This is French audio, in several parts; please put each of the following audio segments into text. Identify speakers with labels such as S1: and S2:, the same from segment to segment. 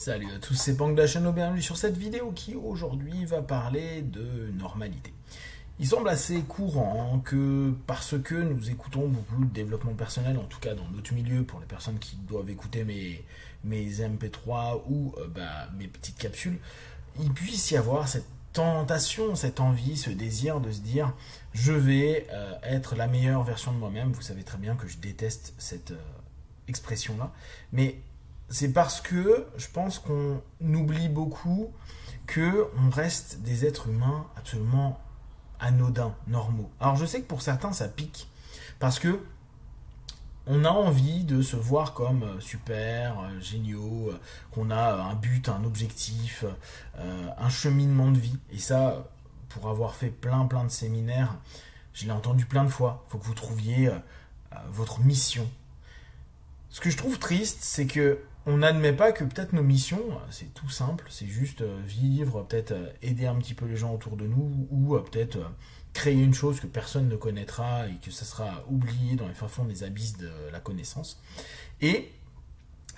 S1: Salut à tous, c'est Pang de la chaîne, bienvenue sur cette vidéo qui aujourd'hui va parler de normalité. Il semble assez courant que parce que nous écoutons beaucoup de développement personnel, en tout cas dans notre milieu, pour les personnes qui doivent écouter mes MP3 ou mes petites capsules, il puisse y avoir cette tentation, cette envie, ce désir de se dire je vais être la meilleure version de moi-même. Vous savez très bien que je déteste cette expression-là, mais c'est parce que je pense qu'on oublie beaucoup qu'on reste des êtres humains absolument anodins, normaux. Alors je sais que pour certains ça pique, parce que on a envie de se voir comme super, géniaux, qu'on a un but, un objectif, un cheminement de vie. Et ça, pour avoir fait plein de séminaires, je l'ai entendu plein de fois. Il faut que vous trouviez votre mission. Ce que je trouve triste, c'est que on n'admet pas que peut-être nos missions, c'est tout simple, c'est juste vivre, peut-être aider un petit peu les gens autour de nous, ou peut-être créer une chose que personne ne connaîtra et que ça sera oublié dans les fins fonds des abysses de la connaissance. Et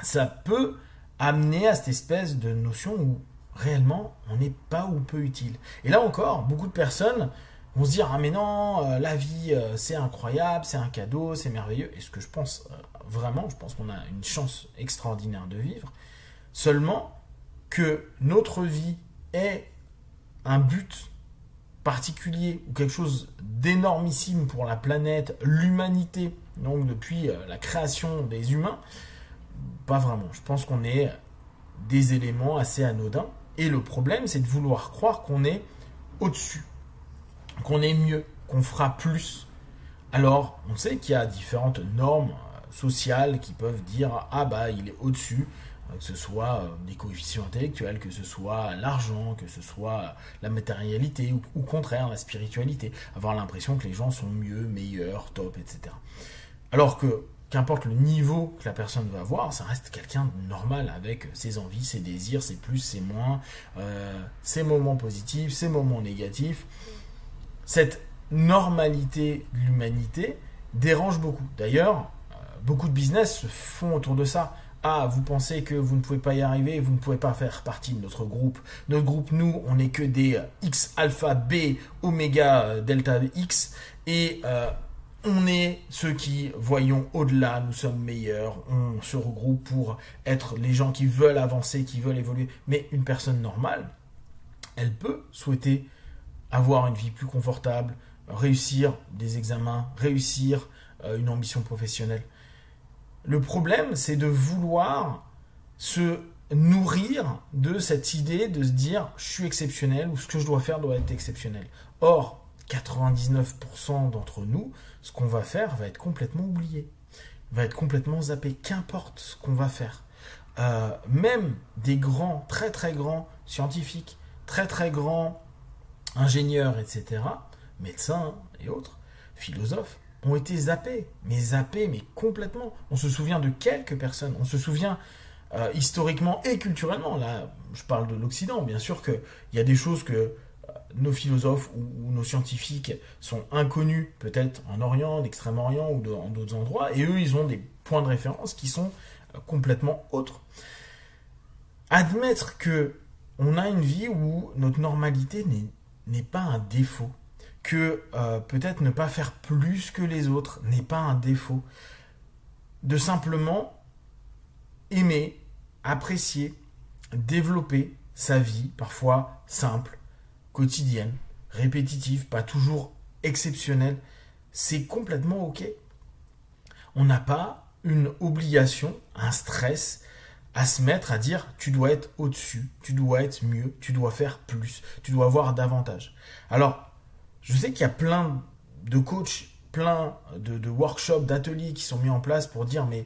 S1: ça peut amener à cette espèce de notion où réellement on n'est pas ou peu utile. Et là encore, beaucoup de personnes vont se dire ah mais non, la vie c'est incroyable, c'est un cadeau, c'est merveilleux. Et ce que je pense vraiment, je pense qu'on a une chance extraordinaire de vivre. Seulement que notre vie ait un but particulier ou quelque chose d'énormissime pour la planète, l'humanité, donc depuis la création des humains, pas vraiment. Je pense qu'on est des éléments assez anodins. Et le problème, c'est de vouloir croire qu'on est au-dessus, qu'on est mieux, qu'on fera plus. Alors, on sait qu'il y a différentes normes sociales qui peuvent dire ah bah il est au-dessus, que ce soit des coefficients intellectuels, que ce soit l'argent, que ce soit la matérialité ou au contraire la spiritualité, avoir l'impression que les gens sont mieux, meilleurs, top, etc. Alors que qu'importe le niveau que la personne va avoir, ça reste quelqu'un de normal avec ses envies, ses désirs, ses plus, ses moins, ses moments positifs, ses moments négatifs. Cette normalité de l'humanité dérange beaucoup. D'ailleurs, beaucoup de business se font autour de ça. Ah, vous pensez que vous ne pouvez pas y arriver, vous ne pouvez pas faire partie de notre groupe. Notre groupe, nous, on n'est que des X, alpha, B, oméga, delta, X. Et on est ceux qui voyons au-delà, nous sommes meilleurs. On se regroupe pour être les gens qui veulent avancer, qui veulent évoluer. Mais une personne normale, elle peut souhaiter avoir une vie plus confortable, réussir des examens, réussir une ambition professionnelle. Le problème, c'est de vouloir se nourrir de cette idée de se dire « je suis exceptionnel » ou « ce que je dois faire doit être exceptionnel ». Or, 99% d'entre nous, ce qu'on va faire va être complètement oublié, va être complètement zappé, qu'importe ce qu'on va faire. Même des grands, très grands scientifiques, très grands ingénieurs, etc., médecins et autres, philosophes, ont été zappés, mais complètement. On se souvient de quelques personnes, on se souvient historiquement et culturellement. Là, je parle de l'Occident, bien sûr qu'il y a des choses que nos philosophes ou nos scientifiques sont inconnus, peut-être en Orient, d'Extrême-Orient ou en d'autres endroits, et eux, ils ont des points de référence qui sont complètement autres. Admettre que on a une vie où notre normalité n'est pas un défaut, que peut-être ne pas faire plus que les autres n'est pas un défaut. De simplement aimer, apprécier, développer sa vie, parfois simple, quotidienne, répétitive, pas toujours exceptionnelle, c'est complètement ok. On n'a pas une obligation, un stress à se mettre à dire tu dois être au-dessus, tu dois être mieux, tu dois faire plus, tu dois avoir davantage. Alors, je sais qu'il y a plein de coachs, plein de workshops, d'ateliers qui sont mis en place pour dire mais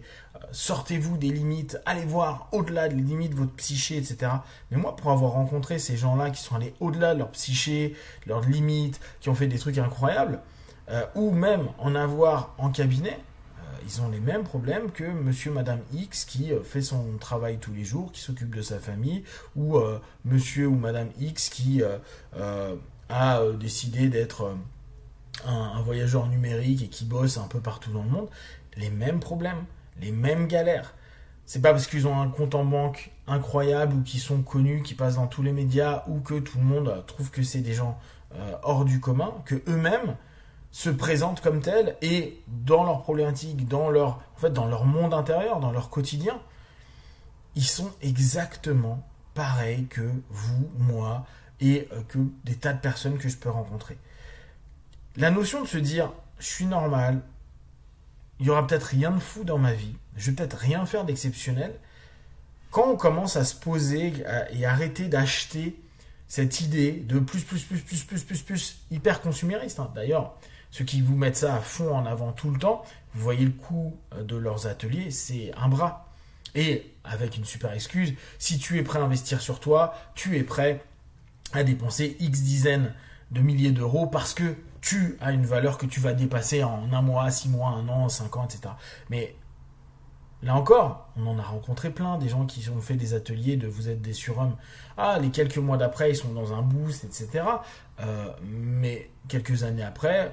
S1: sortez-vous des limites, allez voir au-delà des limites de votre psyché, etc. Mais moi, pour avoir rencontré ces gens-là qui sont allés au-delà de leur psyché, de leurs limites, qui ont fait des trucs incroyables, ou même en avoir en cabinet, ils ont les mêmes problèmes que monsieur, madame X qui fait son travail tous les jours, qui s'occupe de sa famille, ou monsieur ou madame X qui a décidé d'être un voyageur numérique et qui bosse un peu partout dans le monde. Les mêmes problèmes, les mêmes galères. c'est pas parce qu'ils ont un compte en banque incroyable ou qu'ils sont connus, qu'ils passent dans tous les médias ou que tout le monde trouve que c'est des gens hors du commun, que eux-mêmes se présentent comme tels et dans leurs problématiques, dans leur monde intérieur, dans leur quotidien, ils sont exactement pareils que vous, moi et que des tas de personnes que je peux rencontrer. La notion de se dire je suis normal, il y aura peut-être rien de fou dans ma vie, je vais peut-être rien faire d'exceptionnel. Quand on commence à se poser et arrêter d'acheter cette idée de plus, hyper consumériste. D'ailleurs, ceux qui vous mettent ça à fond en avant tout le temps, vous voyez le coût de leurs ateliers, c'est un bras. Et avec une super excuse, si tu es prêt à investir sur toi, tu es prêt à dépenser X dizaines de milliers d'euros parce que tu as une valeur que tu vas dépasser en 1 mois, 6 mois, 1 an, 5 ans, etc. Mais là encore, on en a rencontré plein, des gens qui ont fait des ateliers de vous êtes des surhommes. Ah, les quelques mois d'après, ils sont dans un boost, etc. Mais quelques années après,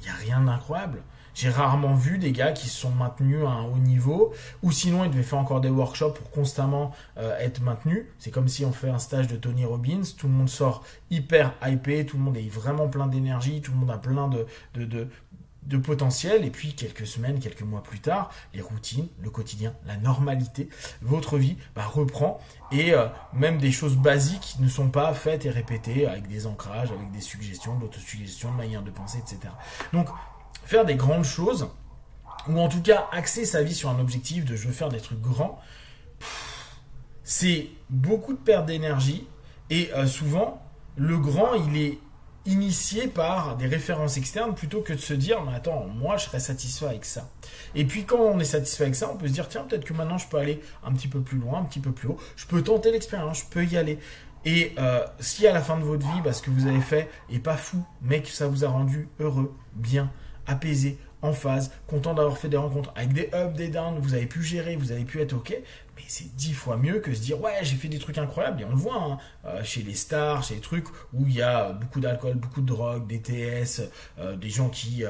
S1: il n'y a rien d'incroyable. J'ai rarement vu des gars qui se sont maintenus à un haut niveau, ou sinon ils devaient faire encore des workshops pour constamment être maintenus. C'est comme si on fait un stage de Tony Robbins, tout le monde sort hyper hypé, tout le monde est vraiment plein d'énergie, tout le monde a plein de potentiel, et puis quelques semaines, quelques mois plus tard, les routines, le quotidien, la normalité, votre vie reprend, et même des choses basiques ne sont pas faites et répétées avec des ancrages, avec des suggestions, d'autosuggestions, de manière de penser, etc. Donc, faire des grandes choses, ou en tout cas axer sa vie sur un objectif de je veux faire des trucs grands, c'est beaucoup de perte d'énergie, et souvent, le grand, il est initié par des références externes plutôt que de se dire mais attends, moi je serais satisfait avec ça. Et puis quand on est satisfait avec ça, on peut se dire tiens, peut-être que maintenant je peux aller un petit peu plus loin, un petit peu plus haut, je peux tenter l'expérience, je peux y aller. Et si à la fin de votre vie, ce que vous avez fait est pas fou, mais que ça vous a rendu heureux, bien, apaisé, en phase, content d'avoir fait des rencontres avec des ups, des downs, vous avez pu gérer, vous avez pu être ok, mais c'est 10 fois mieux que se dire ouais, j'ai fait des trucs incroyables. Et on le voit chez les stars, chez les trucs où il y a beaucoup d'alcool, beaucoup de drogue, des TS, des gens qui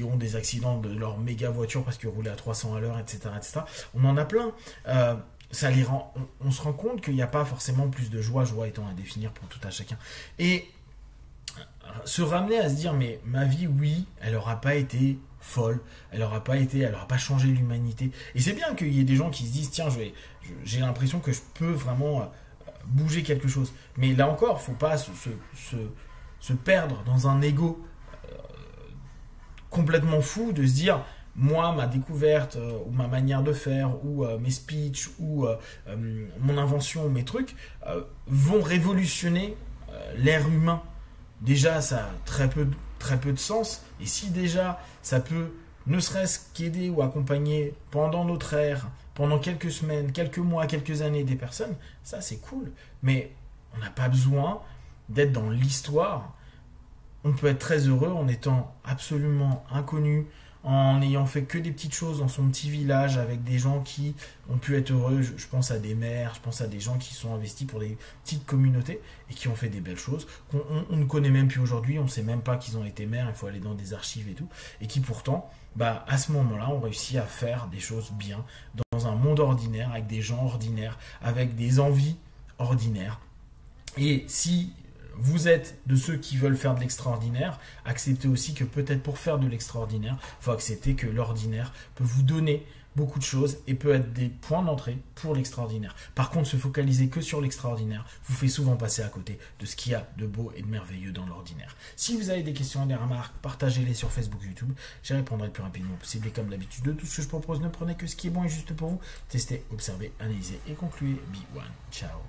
S1: ont des accidents de leur méga voiture parce qu'ils roulaient à 300 à l'heure, etc., etc. On en a plein. Ça les rend, on se rend compte qu'il n'y a pas forcément plus de joie étant à définir pour tout à chacun. Et se ramener à se dire mais ma vie, oui, elle n'aura pas été folle, elle n'aura pas changé l'humanité. Et c'est bien qu'il y ait des gens qui se disent tiens, j'ai l'impression que je peux vraiment bouger quelque chose. Mais là encore, faut pas se perdre dans un ego complètement fou de se dire moi, ma découverte ou ma manière de faire ou mes speeches ou mon invention, mes trucs vont révolutionner l'ère humain. Déjà, ça a très peu de sens. Et si déjà, ça peut ne serait-ce qu'aider ou accompagner pendant notre ère, pendant quelques semaines, quelques mois, quelques années des personnes, ça c'est cool. Mais on n'a pas besoin d'être dans l'histoire. On peut être très heureux en étant absolument inconnu, en n'ayant fait que des petites choses dans son petit village avec des gens qui ont pu être heureux. Je pense à des maires, je pense à des gens qui sont investis pour des petites communautés et qui ont fait des belles choses qu'on ne connaît même plus aujourd'hui, on ne sait même pas qu'ils ont été maires, il faut aller dans des archives et tout, et qui pourtant, à ce moment-là, ont réussi à faire des choses bien dans un monde ordinaire, avec des gens ordinaires, avec des envies ordinaires. Et si vous êtes de ceux qui veulent faire de l'extraordinaire, acceptez aussi que peut-être pour faire de l'extraordinaire, il faut accepter que l'ordinaire peut vous donner beaucoup de choses et peut être des points d'entrée pour l'extraordinaire. Par contre, se focaliser que sur l'extraordinaire vous fait souvent passer à côté de ce qu'il y a de beau et de merveilleux dans l'ordinaire. Si vous avez des questions et des remarques, partagez-les sur Facebook, YouTube. J'y répondrai le plus rapidement possible. Et comme d'habitude, de tout ce que je propose, ne prenez que ce qui est bon et juste pour vous. Testez, observez, analysez et concluez. Be one. Ciao.